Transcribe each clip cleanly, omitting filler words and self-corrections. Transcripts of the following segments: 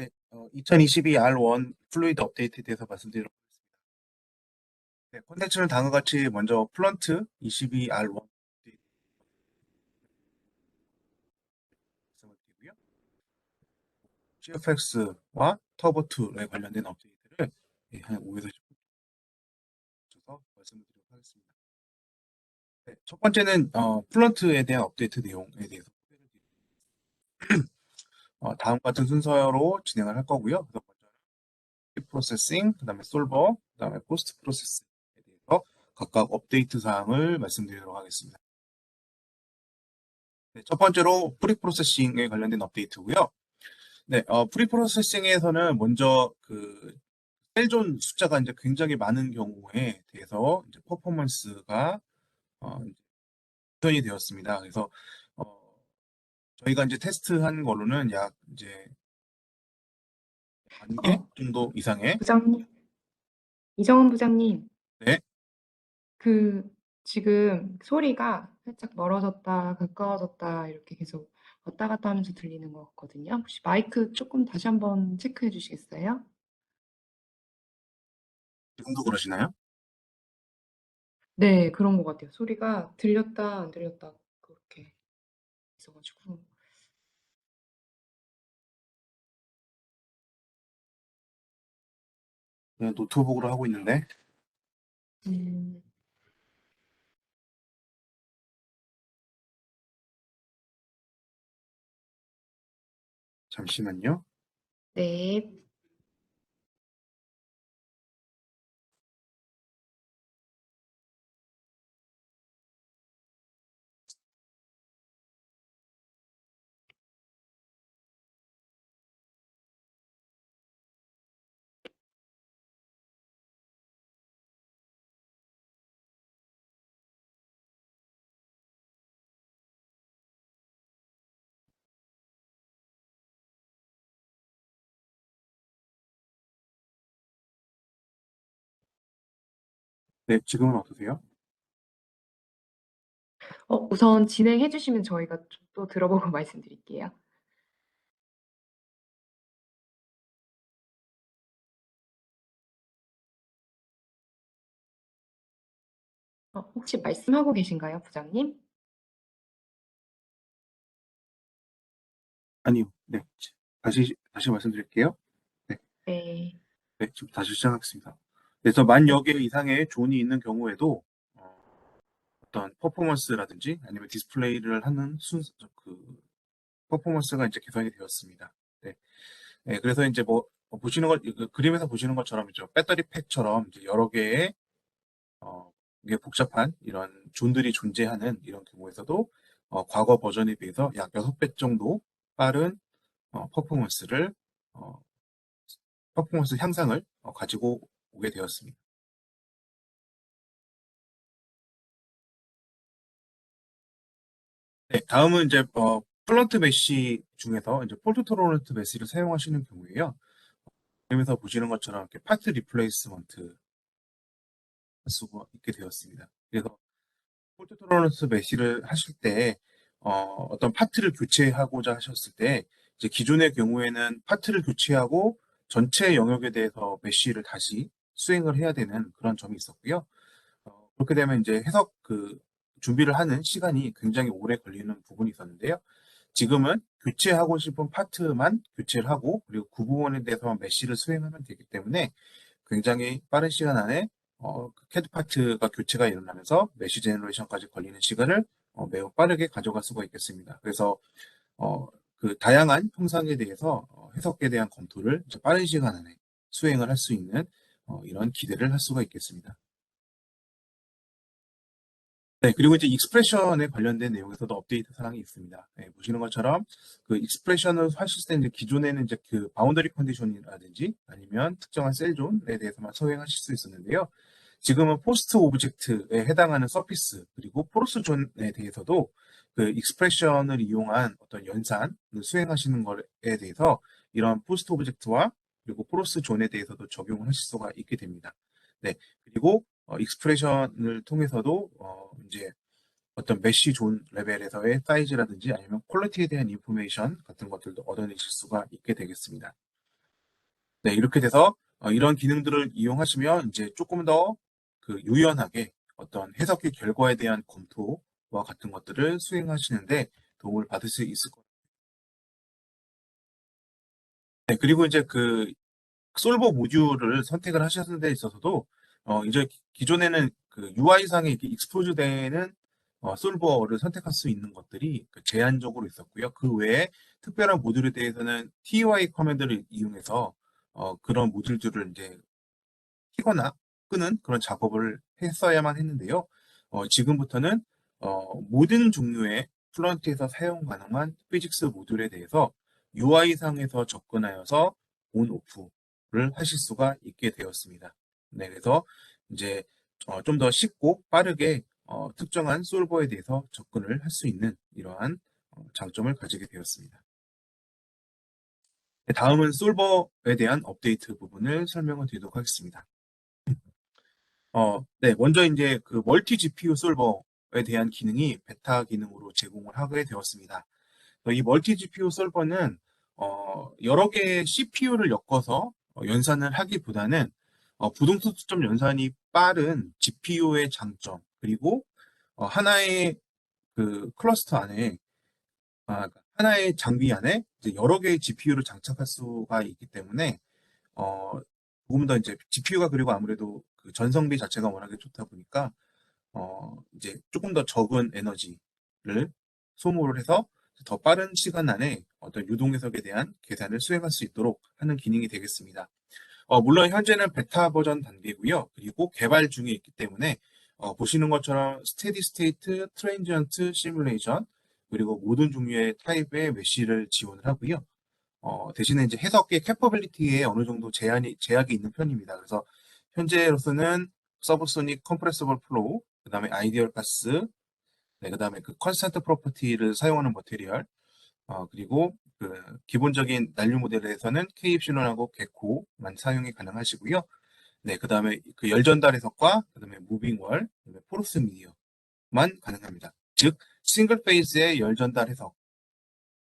네, 2022 R1 플루이드 업데이트에 대해서 말씀드리도록 하겠습니다. 네, 콘텐츠는 다음과 같이 먼저 플런트 22 R1 업데이트 말씀을 드리고요. CFX와 터보2에 관련된 업데이트를 한 5에서 10분 정도 말씀을 드리도록 하겠습니다. 네, 첫 번째는 플런트에 대한 업데이트 내용에 대해서 소개를 드리고 다음 같은 순서로 진행을 할 거고요. 그래서 먼저 프로세싱, 그 다음에 솔버, 그 다음에 포스트 프로세스에 대해서 각각 업데이트 사항을 말씀드리도록 하겠습니다. 네, 첫 번째로 프리 프로세싱에 관련된 업데이트고요. 네, 프리 프로세싱에서는 먼저 그 셀존 숫자가 이제 굉장히 많은 경우에 대해서 이제 퍼포먼스가 이제 개선이 되었습니다. 그래서 어, 저희가 이제 테스트한 걸로는 약 이제 만 개 어, 정도 이상의. 부장님, 이정은 부장님, 네, 그 지금 소리가 살짝 멀어졌다, 가까워졌다 이렇게 계속 왔다 갔다 하면서 들리는 것 같거든요. 혹시 마이크 조금 다시 한번 체크해 주시겠어요? 지금도 그러시나요? 네, 그런 것 같아요. 소리가 들렸다, 안 들렸다 그렇게 있어가지고. 네, 노트북으로 하고 있는데 음, 잠시만요. 네, 네, 지금은 어떠세요? 우선 진행해 주시면 저희가 또 들어보고 말씀드릴게요. 혹시 말씀하고 계신가요, 부장님? 아니요. 네, 다시 말씀드릴게요. 네, 네. 네, 지금 다시 시작하겠습니다. 그래서 만 여 개 이상의 존이 있는 경우에도 어떤 퍼포먼스라든지 아니면 디스플레이를 하는 그 퍼포먼스가 이제 개선이 되었습니다. 네, 네, 그래서 이제 뭐 보시는 그 그림에서 보시는 것처럼 이제 배터리 팩처럼 이제 여러 개의 이게 복잡한 이런 존들이 존재하는 이런 경우에서도 과거 버전에 비해서 약 6배 정도 빠른 퍼포먼스를 어, 퍼포먼스 향상을 가지고 오게 되었습니다. 네, 다음은 이제 플런트 메쉬 중에서 이제 폴트 토러런트 메쉬를 사용하시는 경우에요. 그러면서 보시는 것처럼 이렇게 파트 리플레이스먼트 할 수가 있게 되었습니다. 그래서 폴트 토러런트 메쉬를 하실 때 어떤 파트를 교체하고자 하셨을 때 이제 기존의 경우에는 파트를 교체하고 전체 영역에 대해서 메쉬를 다시 수행을 해야 되는 그런 점이 있었고요. 그렇게 되면 이제 해석 준비를 하는 시간이 굉장히 오래 걸리는 부분이 있었는데요. 지금은 교체하고 싶은 파트만 교체를 하고 그리고 그 부분에 대해서만 메쉬를 수행하면 되기 때문에 굉장히 빠른 시간 안에 그 캐드 파트가 교체가 일어나면서 메쉬 제너레이션까지 걸리는 시간을 매우 빠르게 가져갈 수가 있겠습니다. 그래서 어, 그 다양한 형상에 대해서 해석에 대한 검토를 이제 빠른 시간 안에 수행을 할 수 있는 이런 기대를 할 수가 있겠습니다. 네, 그리고 이제 익스프레션에 관련된 내용에서도 업데이트 사항이 있습니다. 네, 보시는 것처럼 그 익스프레션을 하실 때 이제 기존에는 이제 그 바운더리 컨디션이라든지 아니면 특정한 셀존에 대해서만 서행하실 수 있었는데요. 지금은 포스트 오브젝트에 해당하는 서피스 그리고 포로스 존에 대해서도 그 익스프레션을 이용한 어떤 연산을 수행하시는 것에 대해서 이런 포스트 오브젝트와 그리고 포로스 존에 대해서도 적용을 하실 수가 있게 됩니다. 네, 그리고 익스프레션을 통해서도 이제 어떤 메쉬 존 레벨에서의 사이즈라든지 아니면 퀄리티에 대한 인포메이션 같은 것들도 얻어내실 수가 있게 되겠습니다. 네, 이렇게 돼서 이런 기능들을 이용하시면 이제 조금 더 그 유연하게 어떤 해석의 결과에 대한 검토와 같은 것들을 수행하시는데 도움을 받을 수 있을 거예요. 네, 그리고 이제 그 솔버 모듈을 선택을 하시는 데 있어서도 이제 기존에는 그 UI상에 이렇게 익스포즈 되는 솔버를 선택할 수 있는 것들이 그 제한적으로 있었고요. 그 외에 특별한 모듈에 대해서는 TUI 커맨드를 이용해서 그런 모듈들을 이제 키거나 끄는 그런 작업을 했어야만 했는데요. 지금부터는 모든 종류의 플런트에서 사용 가능한 피직스 모듈에 대해서 UI상에서 접근하여서 온, 오프를 하실 수가 있게 되었습니다. 네, 그래서 이제 좀 더 쉽고 빠르게 특정한 솔버에 대해서 접근을 할 수 있는 이러한 장점을 가지게 되었습니다. 네, 다음은 솔버에 대한 업데이트 부분을 설명을 드리도록 하겠습니다. 네, 먼저 이제 그 멀티 GPU 솔버에 대한 기능이 베타 기능으로 제공을 하게 되었습니다. 이 멀티 GPU 솔버는 여러 개의 CPU를 엮어서 연산을 하기보다는 부동수점 연산이 빠른 GPU의 장점, 그리고 하나의 그 클러스터 안에 하나의 장비 안에 이제 여러 개의 GPU를 장착할 수가 있기 때문에 어, 조금 더 이제 GPU가 그리고 아무래도 그 전성비 자체가 워낙에 좋다 보니까 이제 조금 더 적은 에너지를 소모를 해서 더 빠른 시간 안에 어떤 유동 해석에 대한 계산을 수행할 수 있도록 하는 기능이 되겠습니다. 물론 현재는 베타 버전 단계고요. 그리고 개발 중에 있기 때문에 보시는 것처럼 스테디 스테이트, 트랜지언트 시뮬레이션, 그리고 모든 종류의 타입의 메쉬를 지원을 하고요. 대신에 이제 해석의 캐퍼빌리티에 어느 정도 제약이 있는 편입니다. 그래서 현재로서는 서브소닉 컴프레서블 플로우, 그 다음에 아이디얼 가스, 네, 그 다음에 그 컨스턴트 프로퍼티를 사용하는 머테리얼, 그리고 그 기본적인 난류 모델에서는 KF 신원하고 개코만 사용이 가능하시고요. 네, 그 다음에 그 열전달 해석과 그 다음에 무빙월, 그다음에 포러스 미디어만 가능합니다. 즉 싱글 페이스의 열전달 해석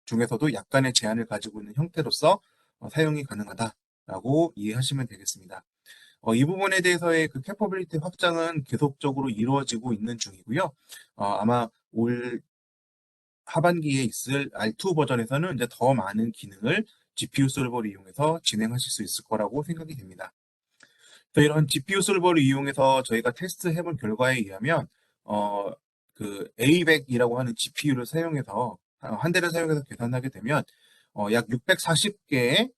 중에서도 약간의 제한을 가지고 있는 형태로서 사용이 가능하다라고 이해하시면 되겠습니다. 이 부분에 대해서의 그 캐퍼빌리티 확장은 계속적으로 이루어지고 있는 중이고요. 아마 올 하반기에 있을 R2 버전에서는 이제 더 많은 기능을 GPU 솔버를 이용해서 진행하실 수 있을 거라고 생각이 됩니다. 또 이런 GPU 솔버를 이용해서 저희가 테스트 해본 결과에 의하면 그 A100이라고 하는 GPU를 사용해서 한 대를 사용해서 계산하게 되면 약 640개의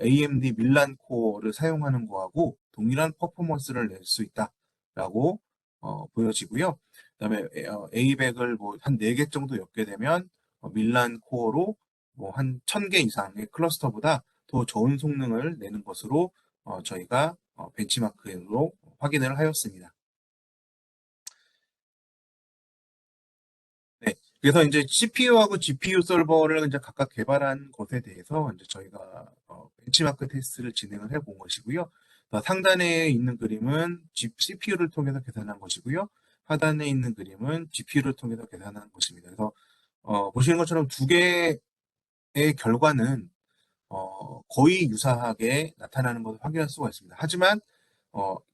AMD 밀란 코어를 사용하는 거하고 동일한 퍼포먼스를 낼 수 있다라고 보여지고요. 그다음에 A100을 뭐 한 4개 정도 엮게 되면 밀란 코어로 뭐 한 1000개 이상의 클러스터보다 더 좋은 성능을 내는 것으로 저희가 벤치마크로 확인을 하였습니다. 네. 그래서 이제 CPU하고 GPU 서버를 이제 각각 개발한 것에 대해서 이제 저희가 벤치마크 테스트를 진행을 해본 것이고요. 상단에 있는 그림은 CPU를 통해서 계산한 것이고요. 하단에 있는 그림은 GPU를 통해서 계산한 것입니다. 그래서 보시는 것처럼 두 개의 결과는 거의 유사하게 나타나는 것을 확인할 수가 있습니다. 하지만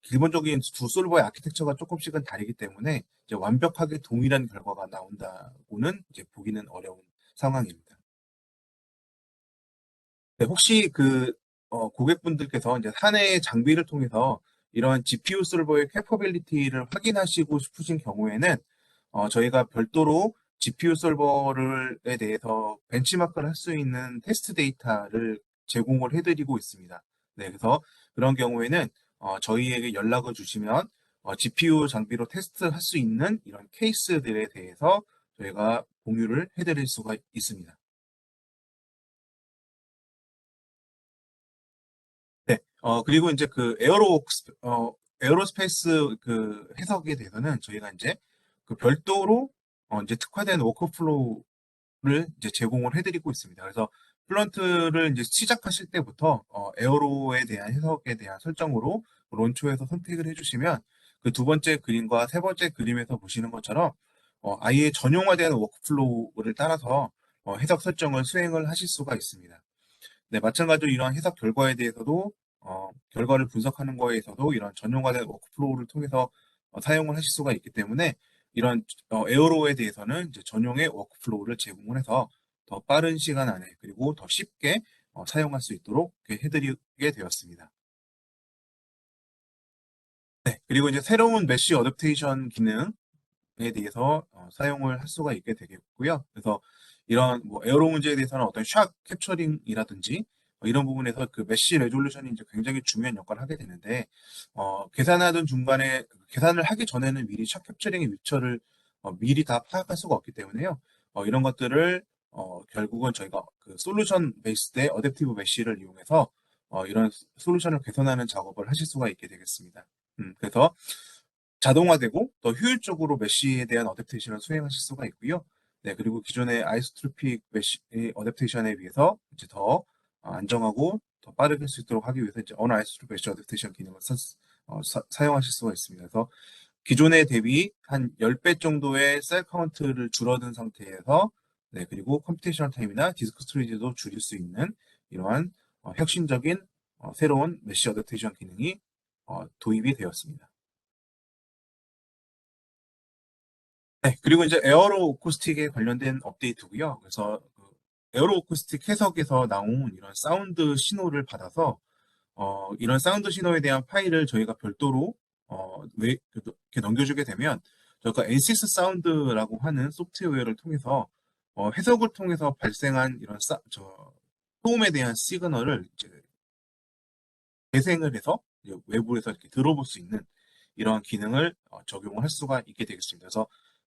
기본적인 두 솔버의 아키텍처가 조금씩은 다르기 때문에 이제 완벽하게 동일한 결과가 나온다고는 이제 보기는 어려운 상황입니다. 네, 혹시 그 고객분들께서 이제 사내 장비를 통해서 이런 GPU 솔버의 캐퍼빌리티를 확인하시고 싶으신 경우에는 저희가 별도로 GPU 솔버에 대해서 벤치마크를 할 수 있는 테스트 데이터를 제공을 해드리고 있습니다. 네, 그래서 그런 경우에는 저희에게 연락을 주시면 GPU 장비로 테스트할 수 있는 이런 케이스들에 대해서 저희가 공유를 해드릴 수가 있습니다. 네, 그리고 이제 그 에어로스페이스 그 해석에 대해서는 저희가 이제 그 별도로 이제 특화된 워크플로우를 이제 제공을 해드리고 있습니다. 그래서 플런트를 이제 시작하실 때부터 에어로에 대한 해석에 대한 설정으로 론초에서 선택을 해주시면 그 두 번째 그림과 세 번째 그림에서 보시는 것처럼 아예 전용화된 워크플로우를 따라서 해석 설정을 수행을 하실 수가 있습니다. 네, 마찬가지로 이러한 해석 결과에 대해서도 결과를 분석하는 거에 있어도 이런 전용화된 워크플로우를 통해서 사용을 하실 수가 있기 때문에 이런 에어로에 대해서는 이제 전용의 워크플로우를 제공을 해서 더 빠른 시간 안에 그리고 더 쉽게 사용할 수 있도록 이렇게 해드리게 되었습니다. 네, 그리고 이제 새로운 메쉬 어댑테이션 기능에 대해서 사용을 할 수가 있게 되겠고요. 그래서 이런 뭐 에어로 문제에 대해서는 어떤 샷 캡처링이라든지 이런 부분에서 그 메쉬 레졸루션이 이제 굉장히 중요한 역할을 하게 되는데 계산하던 중간에 계산을 하기 전에는 미리 샷 캡처링의 위치를 미리 다 파악할 수가 없기 때문에요. 이런 것들을 결국은 저희가 그 솔루션 베이스드 어댑티브 메쉬를 이용해서 이런 솔루션을 개선하는 작업을 하실 수가 있게 되겠습니다. 그래서 자동화되고 더 효율적으로 메쉬에 대한 어댑테이션을 수행하실 수가 있고요. 네, 그리고 기존의 아이소트로픽 메쉬 어댑테이션에 비해서 이제 더 안정하고 더 빠르게 할 수 있도록 하기 위해서 이제 언아이소트로픽 메쉬 어댑테이션 기능을 사용하실 수가 있습니다. 그래서 기존에 대비 한 10배 정도의 셀 카운트를 줄어든 상태에서 네, 그리고 컴퓨테이션 타임이나 디스크 스토리지도 줄일 수 있는 이러한 혁신적인 새로운 메쉬 어댑테이션 기능이 도입이 되었습니다. 네, 그리고 이제 에어로 오쿠스틱에 관련된 업데이트고요. 그래서 그 에어로 오쿠스틱 해석에서 나온 이런 사운드 신호를 받아서 이런 사운드 신호에 대한 파일을 저희가 별도로 이렇게 넘겨주게 되면 저희가 NCS 사운드라고 하는 소프트웨어를 통해서 해석을 통해서 발생한 이런 소음에 대한 시그널을 이제 재생을 해서 이제 외부에서 이렇게 들어볼 수 있는 이러한 기능을 적용을 할 수가 있게 되겠습니다. 그래서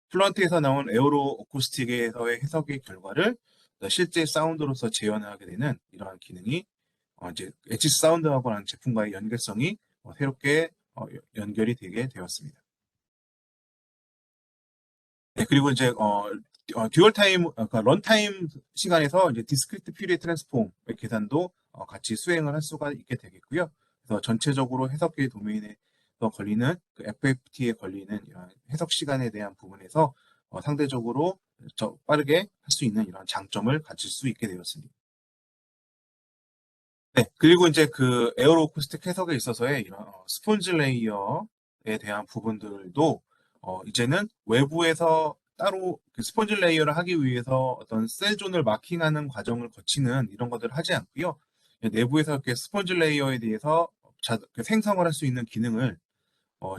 플런트에서 나온 에어로 어쿠스틱에서의 해석의 결과를 실제 사운드로서 재현하게 되는 이러한 기능이 이제 엣지 사운드하고는 제품과의 연결성이 새롭게 연결이 되게 되었습니다. 네, 그리고 이제 듀얼 타임, 그러니까 런타임 시간에서 이제 디스크리트 퓨리의 트랜스폼의 계산도 같이 수행을 할 수가 있게 되겠고요. 그래서 전체적으로 해석기 도메인에서 걸리는 그 FFT에 걸리는 이런 해석 시간에 대한 부분에서 상대적으로 빠르게 할 수 있는 이런 장점을 가질 수 있게 되었습니다. 네, 그리고 이제 그 에어로 어쿠스틱 해석에 있어서의 이런 스폰지 레이어에 대한 부분들도 이제는 외부에서 따로 그 스폰지 레이어를 하기 위해서 어떤 셀존을 마킹하는 과정을 거치는 이런 것들을 하지 않고요. 내부에서 이렇게 스폰지 레이어에 대해서 그 생성을 할 수 있는 기능을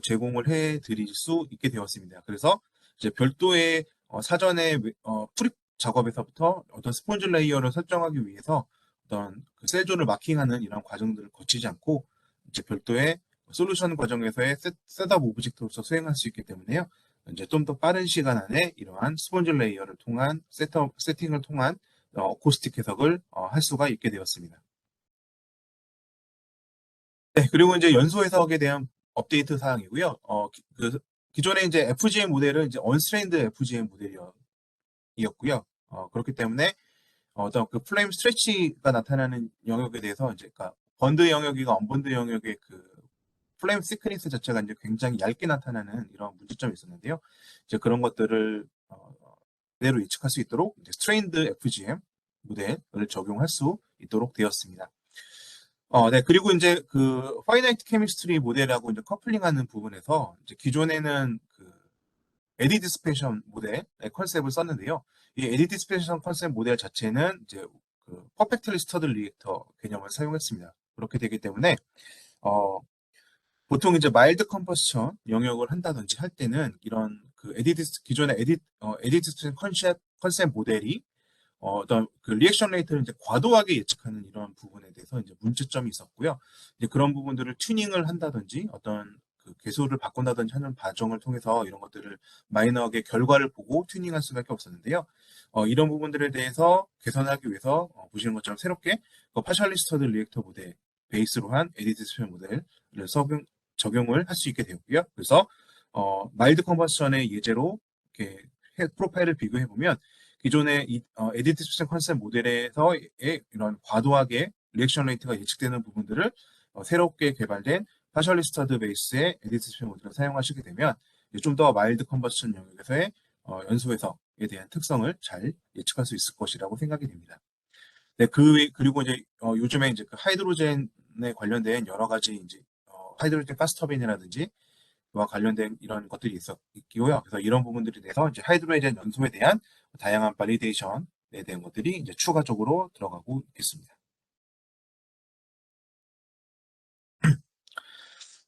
제공을 해 드릴 수 있게 되었습니다. 그래서 이제 별도의 사전에 프립 작업에서부터 어떤 스폰지 레이어를 설정하기 위해서 어떤 그 셀존을 마킹하는 이런 과정들을 거치지 않고 이제 별도의 솔루션 과정에서의 셋업 오브젝트로서 수행할 수 있기 때문에요. 이제 좀 더 빠른 시간 안에 이러한 스폰지 레이어를 통한 세팅을 통한 어코스틱 해석을 할 수가 있게 되었습니다. 네, 그리고 이제 연소 해석에 대한 업데이트 사항이고요. 그 기존에 이제 FGM 모델은 이제 언스트레인드 FGM 모델이었고요. 그렇기 때문에 어떤 그 플레임 스트레치가 나타나는 영역에 대해서 이제 그러니까 번드 영역이가 언번드 영역의 그 플레임 시크니스 자체가 이제 굉장히 얇게 나타나는 이런 문제점이 있었는데요. 이제 그런 것들을 그대로 예측할 수 있도록 이제 스트레인드 FGM 모델을 적용할 수 있도록 되었습니다. 네. 그리고 이제 그 파이나이트 케미스트리 모델하고 이제 커플링하는 부분에서 이제 기존에는 그 에디 디스페이션 모델의 컨셉을 썼는데요. 이 에디 디스페이션 컨셉 모델 자체는 이제 그 퍼펙트리 스터드 리액터 개념을 사용했습니다. 그렇게 되기 때문에 어, 보통 이제 마일드 컴퍼스션 영역을 한다든지 할 때는 이런 그 기존의 에디 디스페이션 컨셉 모델이 어떤 그 리액션 레이트를 이제 과도하게 예측하는 이런 부분에 대해서 이제 문제점이 있었고요. 이제 그런 부분들을 튜닝을 한다든지 어떤 그 개수를 바꾼다든지 하는 과정을 통해서 이런 것들을 마이너하게 결과를 보고 튜닝할 수밖에 없었는데요. 이런 부분들에 대해서 개선하기 위해서 보시는 것처럼 새롭게 그 파셜리스터드 리액터 모델 베이스로 한 에디티스페 모델을 적용을 할 수 있게 되었고요. 그래서 마일드 컨버션의 예제로 이렇게 프로파일을 비교해 보면 기존의 에디트 수sen 컨셉 모델에서의 이런 과도하게 리액션 레이트가 예측되는 부분들을 새롭게 개발된 파셜리스터드 베이스의 에디트 수sen 모델을 사용하시게 되면 좀 더 마일드 컨버션 영역에서의 연소 해석에 대한 특성을 잘 예측할 수 있을 것이라고 생각이 됩니다. 네, 그리고 이제 요즘에 이제 그 하이드로젠 관련된 여러 가지 이제 하이드로젠 가스 터빈이라든지 그와 관련된 이런 것들이 있고요. 그래서 이런 부분들에 대해서 이제 하이드로젠 연소에 대한 다양한 발리데이션에 대한 것들이 이제 추가적으로 들어가고 있겠습니다.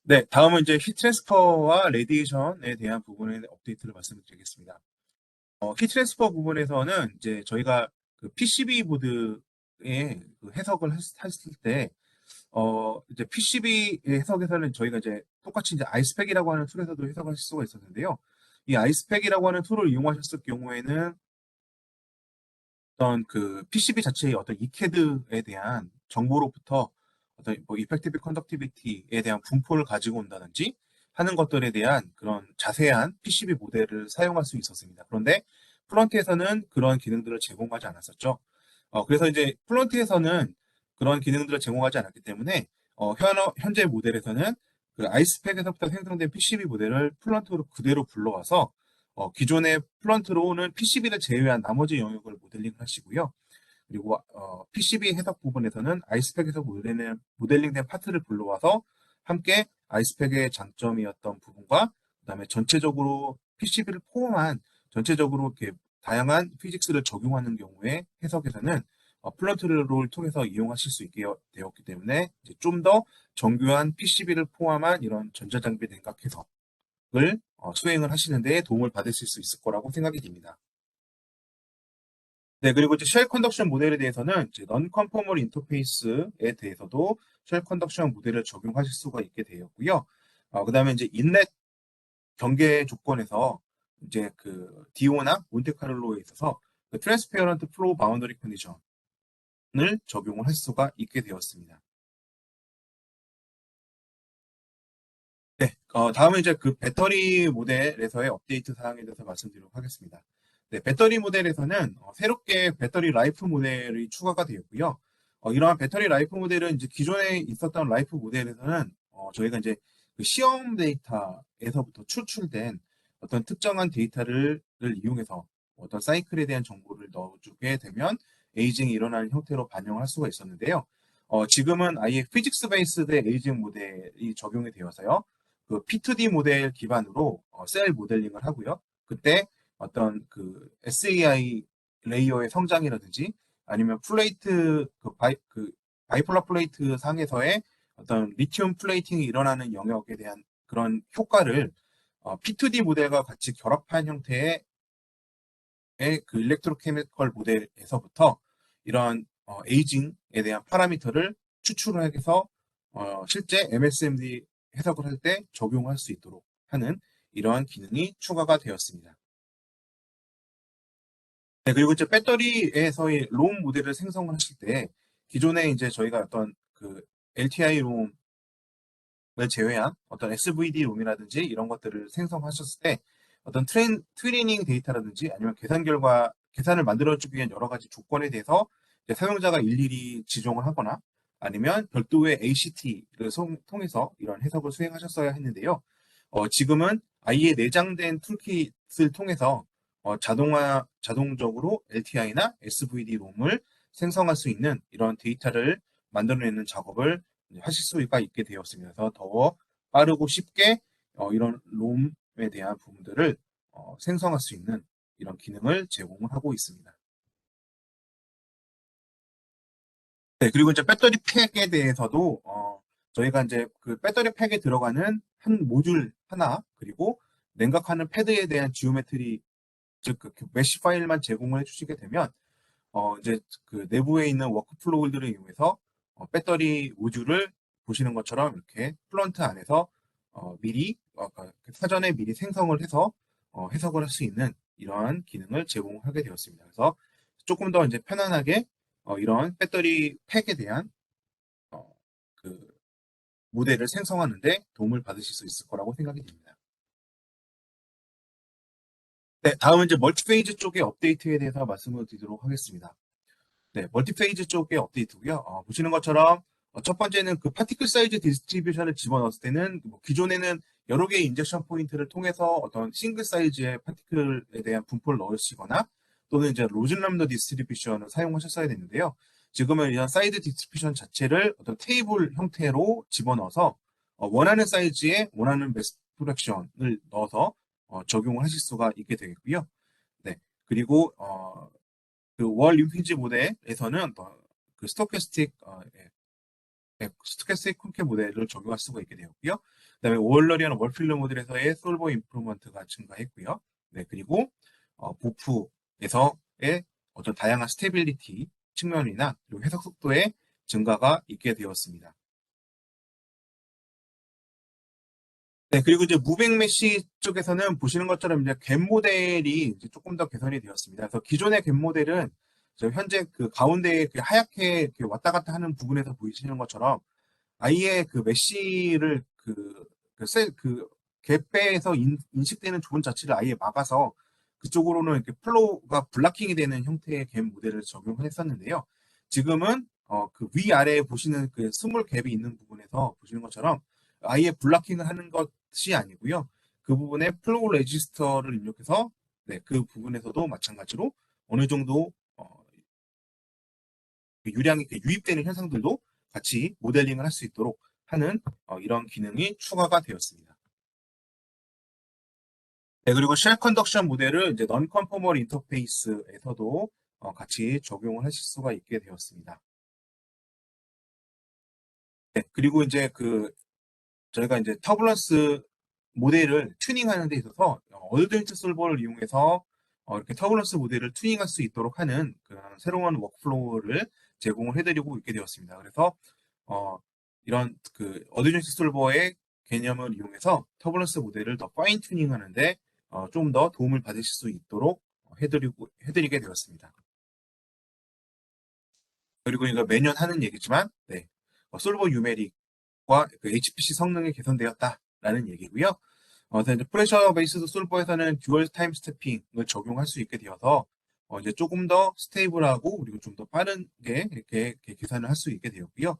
네, 다음은 이제 히 트랜스퍼와 레디에이션에 대한 부분의 업데이트를 말씀드리겠습니다. 히 트랜스퍼 부분에서는 이제 저희가 그 PCB 보드의 그 해석을 했을 때, 이제 PCB 해석에서는 저희가 이제 똑같이 이제 아이스팩이라고 하는 툴에서도 해석을 하실 수가 있었는데요. 이 아이스팩이라고 하는 툴을 이용하셨을 경우에는 어떤 그 PCB 자체의 어떤 이캐드에 대한 정보로부터 어떤 뭐 이펙티브 컨덕티비티에 대한 분포를 가지고 온다든지 하는 것들에 대한 그런 자세한 PCB 모델을 사용할 수 있었습니다. 그런데 플런트에서는 그런 기능들을 제공하지 않았었죠. 그래서 이제 플런트에서는 그런 기능들을 제공하지 않았기 때문에 현재 모델에서는 그 아이스팩에서부터 생성된 PCB 모델을 플런트로 그대로 불러와서 기존의 플런트로는 PCB를 제외한 나머지 영역을 모델링 하시고요. 그리고 PCB 해석 부분에서는 아이스팩에서 모델링된 파트를 불러와서 함께 아이스팩의 장점이었던 부분과 그다음에 전체적으로 PCB를 포함한 전체적으로 이렇게 다양한 피직스를 적용하는 경우에 해석에서는 플런트를 통해서 이용하실 수 있게 되었기 때문에 좀 더 정교한 PCB를 포함한 이런 전자장비 냉각 해석을 수행을 하시는 데 도움을 받으실 수 있을 거라고 생각이 됩니다. 네, 그리고 이제 쉘 컨덕션 모델에 대해서는 이제 넌 컨포멀 인터페이스에 대해서도 쉘 컨덕션 모델을 적용하실 수가 있게 되었고요. 그다음에 이제 인렛 경계 조건에서 이제 그 디오나 몬테카를로에 있어서 그 트랜스페어런트 플로우 바운더리 컨디션을 적용을 할 수가 있게 되었습니다. 네, 다음은 이제 그 배터리 모델에서의 업데이트 사항에 대해서 말씀드리도록 하겠습니다. 네, 배터리 모델에서는 새롭게 배터리 라이프 모델이 추가가 되었고요. 이러한 배터리 라이프 모델은 이제 기존에 있었던 라이프 모델에서는 저희가 이제 그 시험 데이터에서부터 추출된 어떤 특정한 데이터를 이용해서 어떤 사이클에 대한 정보를 넣어주게 되면 에이징이 일어나는 형태로 반영할 수가 있었는데요. 지금은 아예 피직스 베이스드 에이징 모델이 적용이 되어서요. 그 P2D 모델 기반으로 셀 모델링을 하고요. 그때 어떤 그 SAI 레이어의 성장이라든지 아니면 플레이트 그 바이폴라 플레이트 상에서의 어떤 리튬 플레이팅이 일어나는 영역에 대한 그런 효과를 P2D 모델과 같이 결합한 형태의 그 일렉트로케미컬 모델에서부터 이런 에이징에 대한 파라미터를 추출을 해서 실제 MSMD 해석을 할 때 적용할 수 있도록 하는 이러한 기능이 추가가 되었습니다. 네, 그리고 이제 배터리에서의 롬 모델을 생성을 하실 때 기존에 이제 저희가 어떤 그 LTI 롬을 제외한 어떤 SVD 롬이라든지 이런 것들을 생성하셨을 때 어떤 트레이닝 데이터라든지 아니면 계산 결과 계산을 만들어주기 위한 여러 가지 조건에 대해서 이제 사용자가 일일이 지정을 하거나 아니면 별도의 ACT를 통해서 이런 해석을 수행하셨어야 했는데요. 지금은 아예 내장된 툴킷을 통해서 자동적으로 LTI나 SVD 롬을 생성할 수 있는 이런 데이터를 만들어내는 작업을 하실 수가 있게 되었습니다. 그래서 더 빠르고 쉽게 이런 롬에 대한 부분들을 생성할 수 있는 이런 기능을 제공을 하고 있습니다. 네, 그리고 이제 배터리 팩에 대해서도 저희가 이제 그 배터리 팩에 들어가는 한 모듈 하나 그리고 냉각하는 패드에 대한 지오메트리 즉그 메시 파일만 제공을 해주시게 되면 이제 그 내부에 있는 워크플로우들을 이용해서 배터리 모듈을 보시는 것처럼 이렇게 플런트 안에서 미리 그 사전에 미리 생성을 해서 해석을 할 수 있는 이러한 기능을 제공하게 되었습니다. 그래서 조금 더 이제 편안하게 이런 배터리 팩에 대한 어, 그 모델을 생성하는데 도움을 받으실 수 있을 거라고 생각이 됩니다. 네, 다음은 이제 멀티페이즈 쪽의 업데이트에 대해서 말씀을 드리도록 하겠습니다. 네, 멀티페이즈 쪽의 업데이트고요. 보시는 것처럼 첫 번째는 그 파티클 사이즈 디스트리뷰션을 집어넣었을 때는 뭐 기존에는 여러 개의 인젝션 포인트를 통해서 어떤 싱글 사이즈의 파티클에 대한 분포를 넣으시거나 또는 이제 로즐 람더 디스트리뷰션을 사용하셨어야 되는데요. 지금은 이런 사이드 디스트리뷰션 자체를 어떤 테이블 형태로 집어넣어서 원하는 사이즈에 원하는 매스 프랙션을 넣어서 적용을 하실 수가 있게 되겠고요. 네. 그리고 그월 임피지 모델에서는 그 스토캐스틱 스토캐스틱 콘캡 모델을 적용할 수가 있게 되었고요. 그다음에 오월러리안 월필러 모델에서의 솔버 임프루먼트가 증가했고요. 네, 그리고 보프에서의 어떤 다양한 스테빌리티 측면이나 그리고 해석 속도의 증가가 있게 되었습니다. 네, 그리고 이제 무백 메시 쪽에서는 보시는 것처럼 이제 갭 모델이 이제 조금 더 개선이 되었습니다. 그래서 기존의 갭 모델은 현재 그 가운데에 그 하얗게 이렇게 왔다 갔다 하는 부분에서 보이시는 것처럼 아예 그 메시를 그 갭배에서 인식되는 조건 자체를 아예 막아서 그쪽으로는 이렇게 플로우가 블락킹이 되는 형태의 갭 모델을 적용했었는데요. 지금은 그 위아래에 보시는 그 스몰 갭이 있는 부분에서 보시는 것처럼 아예 블락킹을 하는 것이 아니고요. 그 부분에 플로우 레지스터를 입력해서 네, 그 부분에서도 마찬가지로 어느 정도 유량이 유입되는 현상들도 같이 모델링을 할 수 있도록 하는 이런 기능이 추가가 되었습니다. 네, 그리고 쉘 컨덕션 모델을 이제 넌 컨포멀 인터페이스에서도 같이 적용을 하실 수가 있게 되었습니다. 네, 그리고 이제 저희가 이제 터뷸런스 모델을 튜닝하는 데 있어서 어드밴스 솔버를 이용해서 이렇게 터뷸런스 모델을 튜닝할 수 있도록 하는 그런 새로운 워크플로우를 제공을 해드리고 있게 되었습니다. 그래서 어, 이런 그 어드밴스 솔버의 개념을 이용해서 터뷸런스 모델을 더 파인 튜닝하는데 좀 더 도움을 받으실 수 있도록 해드리게 되었습니다. 그리고 이거 매년 하는 얘기지만, 네, 솔버 유메릭과 그 HPC 성능이 개선되었다라는 얘기고요. 그래서 이제 프레셔 베이스드 솔버에서는 듀얼 타임 스태핑을 적용할 수 있게 되어서 이제 조금 더 스테이블하고 그리고 좀 더 빠르게 이렇게 계산을 할 수 있게 되었고요.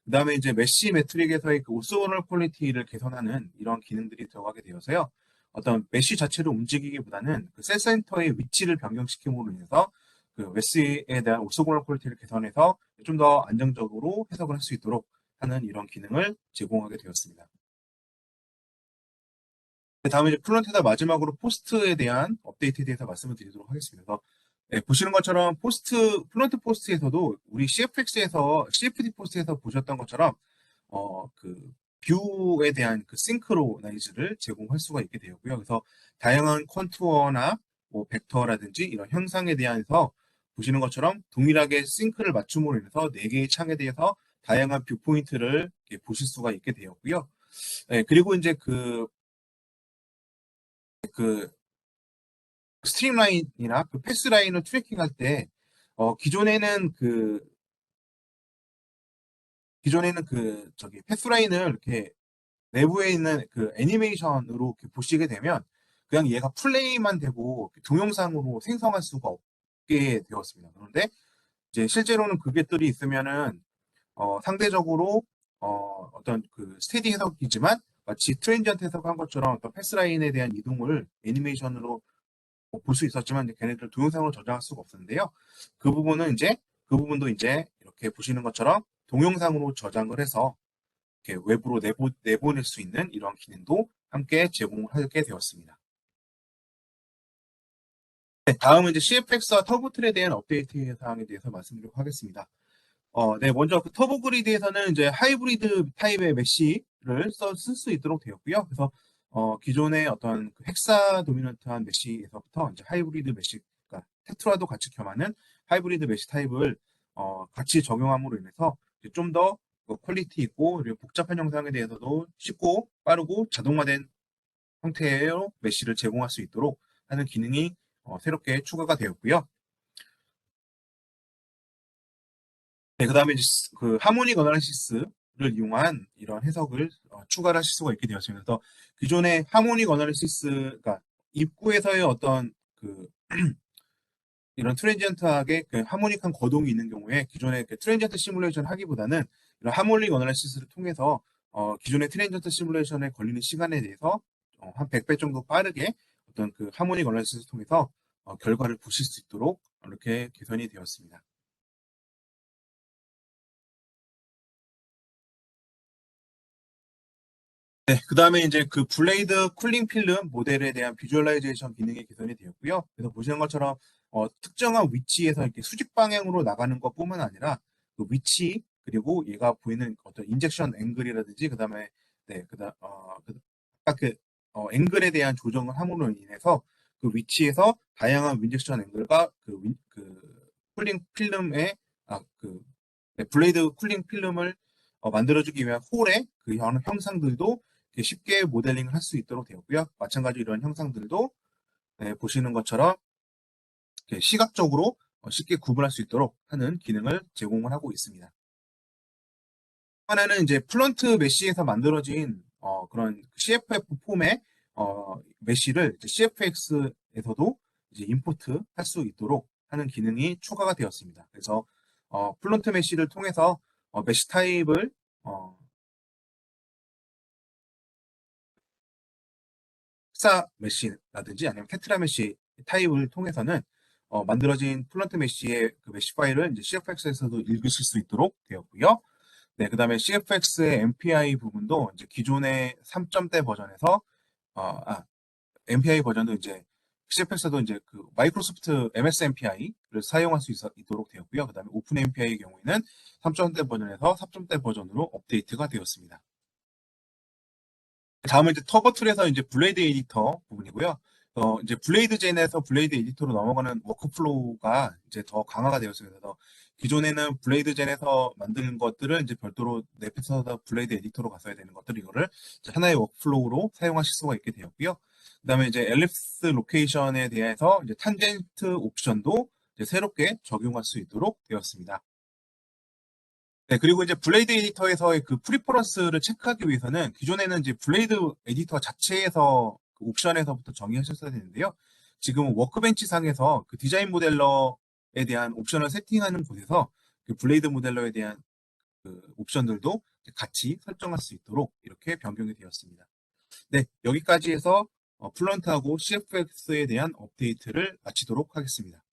그다음에 이제 메시 매트릭에서의 그 오소널 퀄리티를 개선하는 이런 기능들이 들어가게 되어서요. 어떤 메시 자체를 움직이기보다는 그 셀 센터의 위치를 변경시킴으로 인해서 그 메시에 대한 오소널 퀄리티를 개선해서 좀 더 안정적으로 해석을 할 수 있도록 하는 이런 기능을 제공하게 되었습니다. 다음에 이제 플런트에다 마지막으로 포스트에 대한 업데이트에 대해서 말씀을 드리도록 하겠습니다. 그래서 네, 보시는 것처럼 플런트 포스트에서도 우리 CFD 포스트에서 보셨던 것처럼 그 뷰에 대한 그 싱크로나이즈를 제공할 수가 있게 되었고요. 그래서 다양한 컨투어나 뭐 벡터라든지 이런 형상에 대해서 보시는 것처럼 동일하게 싱크를 맞춤으로 인해서 네 개의 창에 대해서 다양한 뷰 포인트를 보실 수가 있게 되었고요. 네, 그리고 이제 그 스트림라인이나 그 패스라인을 트래킹할 때 기존에는 저기 패스라인을 이렇게 내부에 있는 그 애니메이션으로 이렇게 보시게 되면 그냥 얘가 플레이만 되고 동영상으로 생성할 수가 없게 되었습니다. 그런데 이제 실제로는 그게들이 있으면은 상대적으로 어떤 그 스테디 해석이지만 마치 트랜지언트 해석한 것처럼 어떤 패스라인에 대한 이동을 애니메이션으로 볼 수 있었지만 이제 걔네들 동영상으로 저장할 수가 없었는데요. 그 부분도 이제 이렇게 보시는 것처럼 동영상으로 저장을 해서 이렇게 외부로 내보낼 수 있는 이런 기능도 함께 제공을 하게 되었습니다. 네, 다음은 이제 CFX와 터보틀에 대한 업데이트 사항에 대해서 말씀드리도록 하겠습니다. 네, 먼저 그 터보 그리드에서는 이제 하이브리드 타입의 메쉬를 쓸 수 있도록 되었고요. 그래서 기존의 어떤 그 헥사 도미넌트한 메쉬에서부터 이제 하이브리드 메쉬, 그러니까 테트라도 같이 겸하는 하이브리드 메쉬 타입을 같이 적용함으로 인해서 좀 더 퀄리티 있고 그리고 복잡한 영상에 대해서도 쉽고 빠르고 자동화된 형태의 메쉬를 제공할 수 있도록 하는 기능이 새롭게 추가가 되었고요. 네, 그다음에 이제 그 하모닉 어널리시스를 이용한 이런 해석을 추가를 하실 수가 있게 되었습니다. 그래서 기존의 하모닉 어널리시스가 입구에서의 어떤 이런 트랜지언트하게 그 하모닉한 거동이 있는 경우에 기존의 그 트랜지언트 시뮬레이션 하기보다는 이런 하모닉 어널리시스를 통해서 기존의 트랜지언트 시뮬레이션에 걸리는 시간에 대해서 한 100배 정도 빠르게 어떤 그 하모닉 어널리시스를 통해서 결과를 보실 수 있도록 이렇게 개선이 되었습니다. 네, 그 다음에 이제 그 블레이드 쿨링 필름 모델에 대한 비주얼라이제이션 기능이 개선이 되었고요. 그래서 보시는 것처럼 특정한 위치에서 이렇게 수직 방향으로 나가는 것뿐만 아니라 그 위치 그리고 얘가 보이는 어떤 인젝션 앵글이라든지 그다음에 네, 아까 앵글에 대한 조정을 함으로 인해서 그 위치에서 다양한 인젝션 앵글과 그 쿨링 필름의 블레이드 쿨링 필름을 만들어주기 위한 홀의 그 형상들도 쉽게 모델링을 할 수 있도록 되었고요. 마찬가지로 이런 형상들도 네, 보시는 것처럼 이렇게 시각적으로 쉽게 구분할 수 있도록 하는 기능을 제공을 하고 있습니다. 하나는 이제 플런트 메쉬에서 만들어진 그런 CFF 폼의 메쉬를 CFX에서도 이제 임포트 할 수 있도록 하는 기능이 추가가 되었습니다. 그래서 플런트 메쉬를 통해서 메쉬 타입을 헥사 메쉬라든지 아니면 테트라 메쉬 타입을 통해서는 만들어진 플런트 메쉬의 그 메쉬 파일을 이제 CFX에서도 읽으실 수 있도록 되었고요. 네, 그 다음에 CFX의 MPI 부분도 이제 기존의 3점대 버전에서 어, 아, MPI 버전도 이제 CFX도 이제 그 마이크로소프트 MS MPI를 사용할 수 있도록 되었고요. 그 다음에 오픈 MPI의 경우에는 3점대 버전에서 4점대 버전으로 업데이트가 되었습니다. 다음은 이제 터보 툴에서 이제 블레이드 에디터 부분이고요. 이제 블레이드 젠에서 블레이드 에디터로 넘어가는 워크플로우가 이제 더 강화가 되었습니다. 그래서 기존에는 블레이드 젠에서 만드는 것들을 이제 별도로 넷에서 블레이드 에디터로 갔어야 되는 것들 이거를 이제 하나의 워크플로우로 사용하실 수가 있게 되었고요. 그다음에 이제 엘립스 로케이션에 대해서 이제 탄젠트 옵션도 이제 새롭게 적용할 수 있도록 되었습니다. 네, 그리고 이제 블레이드 에디터에서의 그 프리퍼런스를 체크하기 위해서는 기존에는 이제 블레이드 에디터 자체에서 그 옵션에서부터 정의하셨어야 되는데요. 지금은 워크벤치 상에서 그 디자인 모델러에 대한 옵션을 세팅하는 곳에서 그 블레이드 모델러에 대한 그 옵션들도 같이 설정할 수 있도록 이렇게 변경이 되었습니다. 네, 여기까지 해서 플런트하고 CFX에 대한 업데이트를 마치도록 하겠습니다.